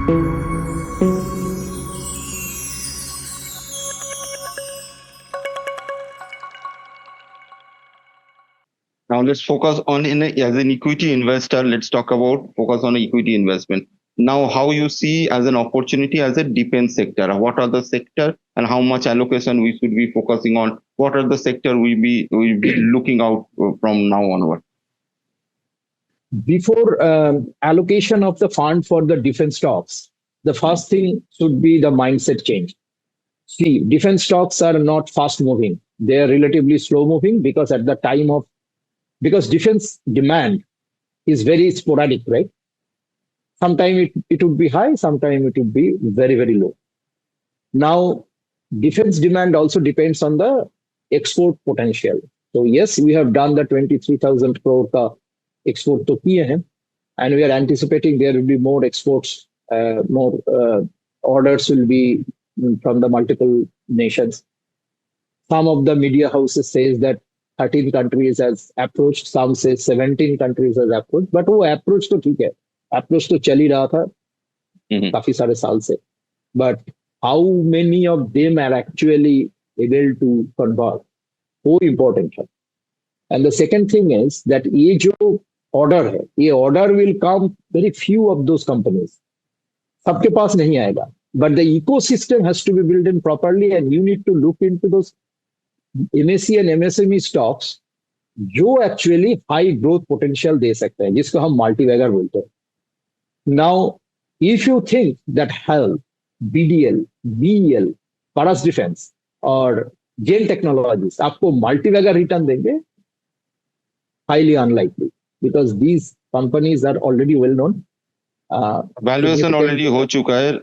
Now let's focus on as an equity investor. Let's talk about focus on equity investment. Now, how you see as an opportunity as a defense sector? What are the sector and how much allocation we should be focusing on? What are the sector we be looking out from now onward? Before allocation of the fund for the defense stocks, the first thing should be the mindset change. See, defense stocks are not fast moving. They are relatively slow moving because at the time of, because defense demand is very sporadic, right? Sometimes it would be high, sometimes it would be very, very low. Now, defense demand also depends on the export potential. So yes, we have done the 23,000 crore ka export to kiye hain, and we are anticipating there will be more exports, more orders will be from the multiple nations. Some of the media houses says that 13 countries has approached, some say 17 countries has approached, but वो approach तो ठीक है, approach तो चल ही रहा था काफी सारे साल से, but how many of them are actually able to convert, वो important है. And the second thing is that ये जो order है, ये order will come very few of those companies, सबके पास नहीं आएगा, but the ecosystem has to be built in properly, and you need to look into those MSE and MSME stocks जो actually high growth potential दे सकते हैं, जिसको हम multibagger बोलते हैं. Now, if you think that health, BDL, BEL, Paras Defense और Jain Technologies आपको multibagger return देंगे, highly unlikely, because these companies are already well known. Valuation already हो चुका है,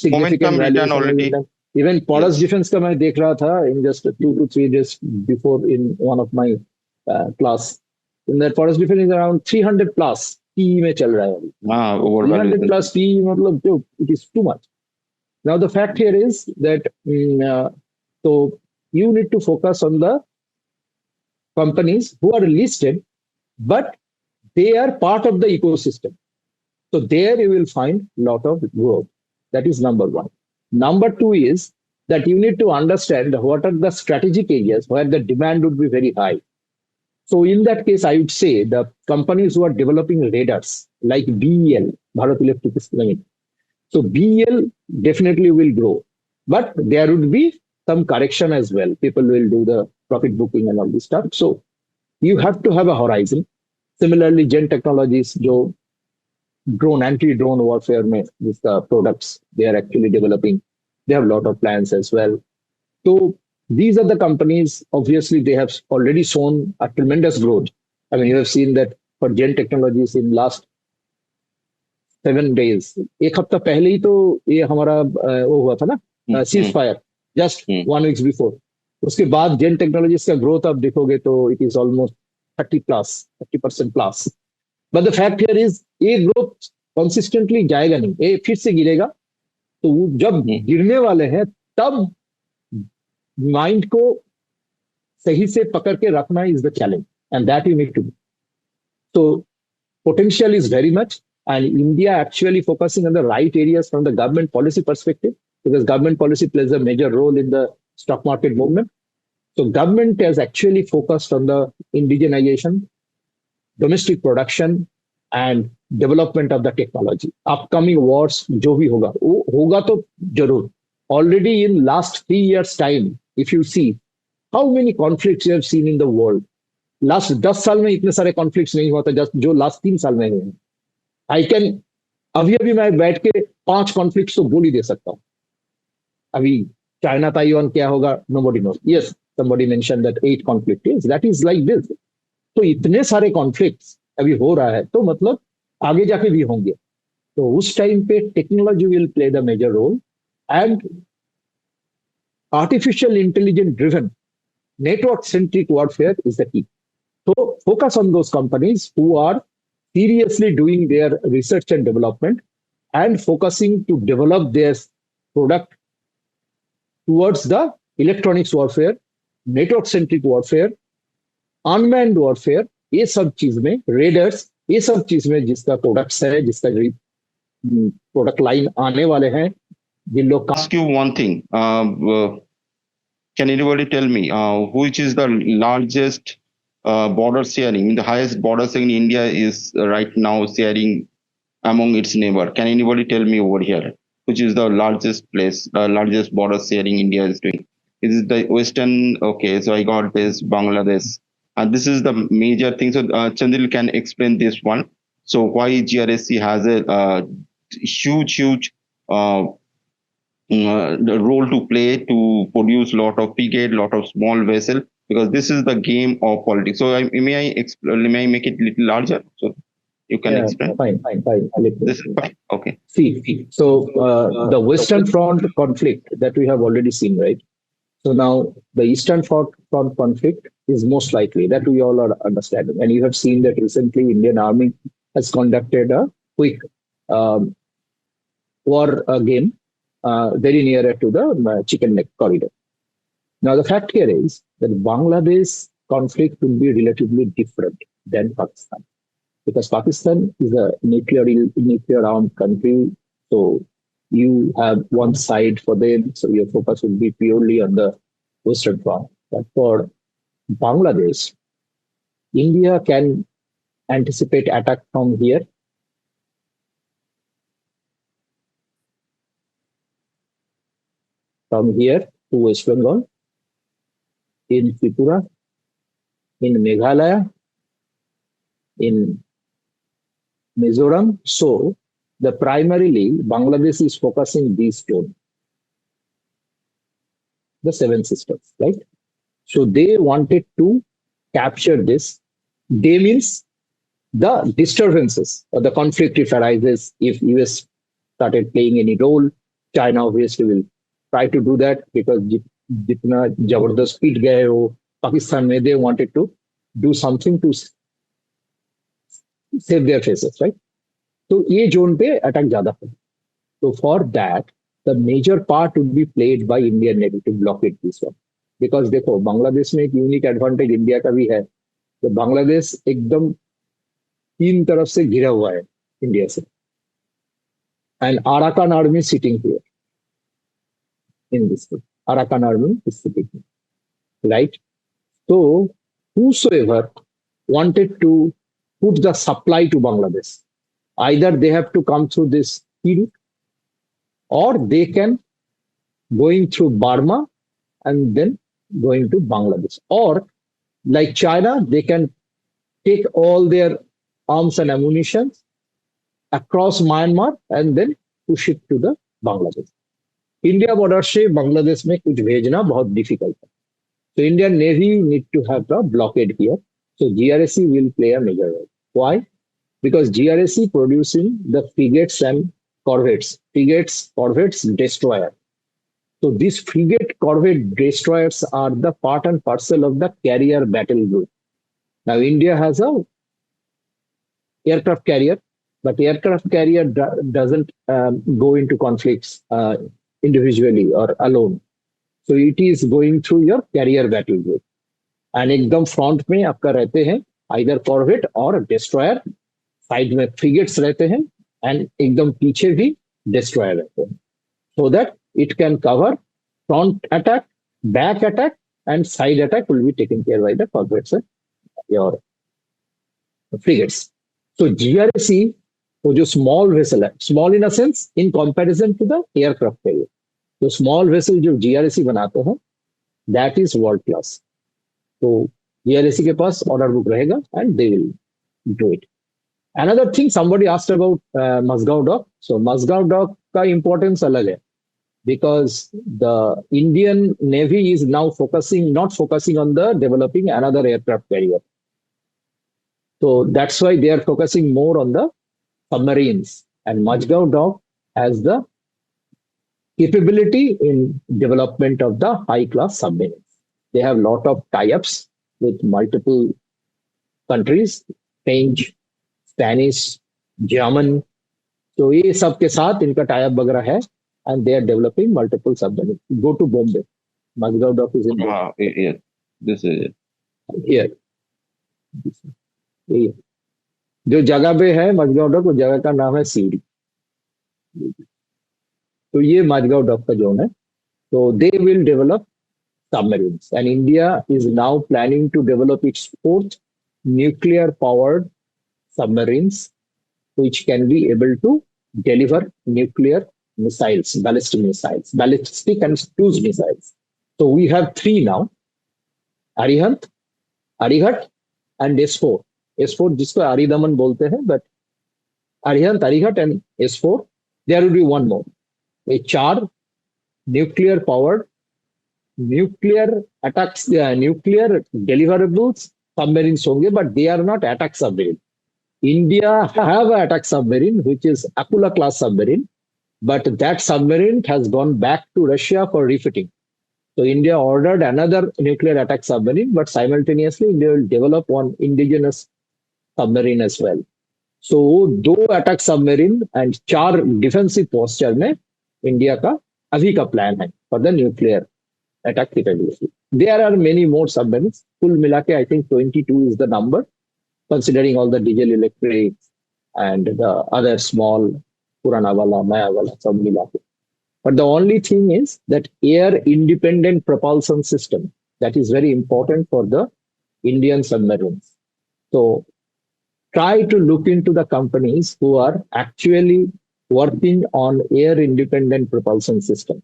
momentum return already. Even Paras Defense का मैं देख रहा था in just 2 to 3 days before in one of my class. In that Paras Defense is around 300 plus PE में चल रहा है अभी. 300 plus PE मतलब it is too much. Now the fact here is that so you need to focus on the companies who are listed, but they are part of the ecosystem. So there you will find a lot of growth. That is number one. Number two is that you need to understand what are the strategic areas where the demand would be very high. So in that case, I would say the companies who are developing radars like BEL, Bharat Electronics Limited. So BEL definitely will grow, but there would be some correction as well. People will do the profit booking and all this stuff. So you have to have a horizon. Similarly, Jain Technologies, jo drone, anti-drone warfare में with the products they are actually developing. They have a lot of plans as well. So these are the companies, obviously they have already shown a tremendous growth. I mean, you have seen that for Jain Technologies in last 7 days. एक हफ्ता पहले ही तो ये हमारा वो हुआ था ना, ceasefire, just 1 week before. उसके बाद Jain Technologies का growth आप देखोगे तो it is almost 30% plus. But the fact here is, ये ग्रोथ consistently जाएगा नहीं, ये फिर से गिरेगा. तो जब गिरने वाले हैं तब माइंड को सही से पकड़ के रखना is the challenge, and that you need to do. So potential is very much, and India actually focusing on the right areas from the government policy perspective, because government policy plays a major role in the stock market movement. So government has actually focused on the indigenization, domestic production and development of the technology. Upcoming wars जो भी होगा, वो होगा तो जरूर. Already in last 3 years time, if you see how many conflicts you have seen in the world, last 10 साल में इतने सारे conflicts नहीं हुआ था जो last 3 साल में हुए. I can अभी मैं बैठ के 5 conflicts तो बोल ही दे सकता हूँ. अभी चाइना ताइवान क्या होगा, nobody knows. Yes, somebody mentioned that 8 conflicts. Yes, that is like this. तो इतने सारे कॉन्फ्लिक्ट्स अभी हो रहा है, तो मतलब आगे जाके भी होंगे. तो उस टाइम पे technology will play the major role, and artificial intelligence driven network centric warfare is the key. तो focus on those companies who are seriously doing their research and development and focusing to develop their product towards the electronics warfare, network centric warfare, unmanned warfare, ये सब चीज में readers, ये सब चीज में जिसका प्रोडक्ट्स है, जिसका प्रोडक्ट लाइन आने वाले हैं जिन लोग का Ask you one thing. Can anybody tell me which is the largest border sharing? The highest border sharing in India is right now sharing among its neighbor. Can anybody tell me over here which is the largest place, largest border sharing India is doing? Is it the Western? Okay, so I got this Bangladesh, and this is the major thing. So Chandril can explain this one. So why GRSE has a huge the role to play to produce lot of frigate, lot of small vessel, because this is the game of politics. So may I make it little larger so you can explain? Fine. This is fine. Okay. See. So the Western Front conflict that we have already seen, right? So now the Eastern Front conflict is most likely that we all are understanding, and you have seen that recently Indian Army has conducted a quick um, war game very near to the chicken neck corridor. Now, the fact here is that Bangladesh conflict will be relatively different than Pakistan because Pakistan is a nuclear armed country. So you have one side for them. So your focus will be purely on the Western Front. But for Bangladesh, India can anticipate attack from here. From here to West Bengal, in Tripura, in Meghalaya, in Mizoram. So the primarily Bangladesh is focusing these two, the seven sisters, right? So they wanted to capture this. They means the disturbances or the conflict if arises, if US started playing any role, China obviously will try to do that because jitna jabardast pit gaye ho Pakistan mein, they wanted to do something to save their faces, right? So ये zone पे attack ज्यादा है. So for that, the major part would be played by Indian Navy to blockade this one. Because देखो बांग्लादेश में एक unique advantage India का भी है तो बांग्लादेश एकदम तीन तरफ से घिरा हुआ है इंडिया से. And Arakan army is sitting here in this thing. Arakan army is sitting here, right? So whosoever wanted to put the supply to Bangladesh, either they have to come through this sea route or they can going through Burma and then going to Bangladesh. Or like China, they can take all their arms and ammunition across Myanmar and then push it to the Bangladesh. India border से बांग्लादेश में कुछ भेजना बहुत difficult है. So Indian Navy need to have the blockade here. So GRSE will play a major role. Why? Because GRSE producing the frigates and corvettes. Frigates, corvettes, destroyer. So these frigate, corvette, destroyers are the part and parcel of the carrier battle group. Now India has a aircraft carrier, but aircraft carrier doesn't go into conflicts individually or alone. So it is going through your carrier battle group. And एकदम front में आपका रहते हैं either corvette or destroyer, side में frigates रहते हैं and एकदम पीछे भी destroyer रहते हैं. So that it can cover front attack, back attack and side attack will be taken care by the corvettes and your frigates. So GRSE वो जो small vessel है, small in a sense in comparison to the aircraft carrier. तो small vessel जो GRSE बनाते हैं, that is world class. तो GRSE के पास order book रहेगा and they will do it. Another thing somebody asked about Mazagon Dock. So Mazagon Dock का importance अलग है because the Indian Navy is now not focusing on the developing another aircraft carrier. So that's why they are focusing more on the submarines. And Mazagon Dock has the capability in development of the high-class submarines. They have a lot of tie-ups with multiple countries, French, Spanish, German. So ये सब के साथ इनका tie-up वगैरह है, and they are developing multiple submarines. Go to Bombay. Mazagon Dock is in Bombay. Yeah, this is it. Here. ये जो जगह पे है Mazagon Dock, वो जगह का नाम है सीडी. तो ये माझगांव डॉक का जोन है. So they will develop submarines, and India is now planning to develop its fourth nuclear-powered submarines, which can be able to deliver nuclear missiles, ballistic and cruise missiles. So we have three now: Arihant, Arihat, and S4. S4 जिसको Aridaman बोलते हैं, but Arihant, Arihat, and S4. There will be one more. A चार nuclear powered, nuclear attacks, nuclear deliverables submarines होंगे, but they are not attack submarine. India have an attack submarine, which is Akula class submarine, but that submarine has gone back to Russia for refitting. So India ordered another nuclear attack submarine, but simultaneously India will develop one indigenous submarine as well. So दो attack submarine and 4 defensive posture में India का अभी का plan है for the nuclear attack capability. There are many more submarines. कुल मिला के I think 22 is the number, considering all the diesel electric and the other small पुराना वाला नया वाला सब मिला के. But the only thing is that air independent propulsion system, that is very important for the Indian submarines. So try to look into the companies who are actually working on air independent propulsion system.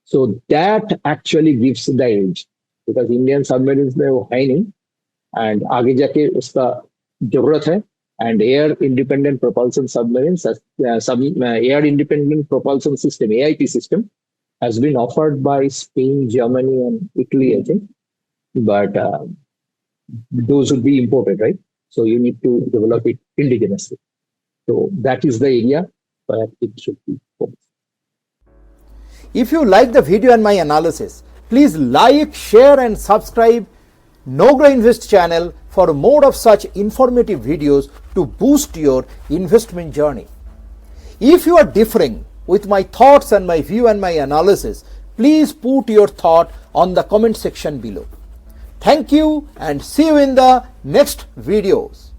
So that actually gives the edge, because Indian submarines में वो है नहीं, and आगे जाके उसका जरूरत है. And air independent propulsion submarines, air independent propulsion system, AIP system, has been offered by Spain, Germany, and Italy, I think. But those would be imported, right? So you need to develop it indigenously. So that is the area where it should be focused. If you like the video and my analysis, please like, share and subscribe KnoGrowInvest channel for more of such informative videos to boost your investment journey. If you are differing with my thoughts and my view and my analysis, please put your thought on the comment section below. Thank you and see you in the next videos.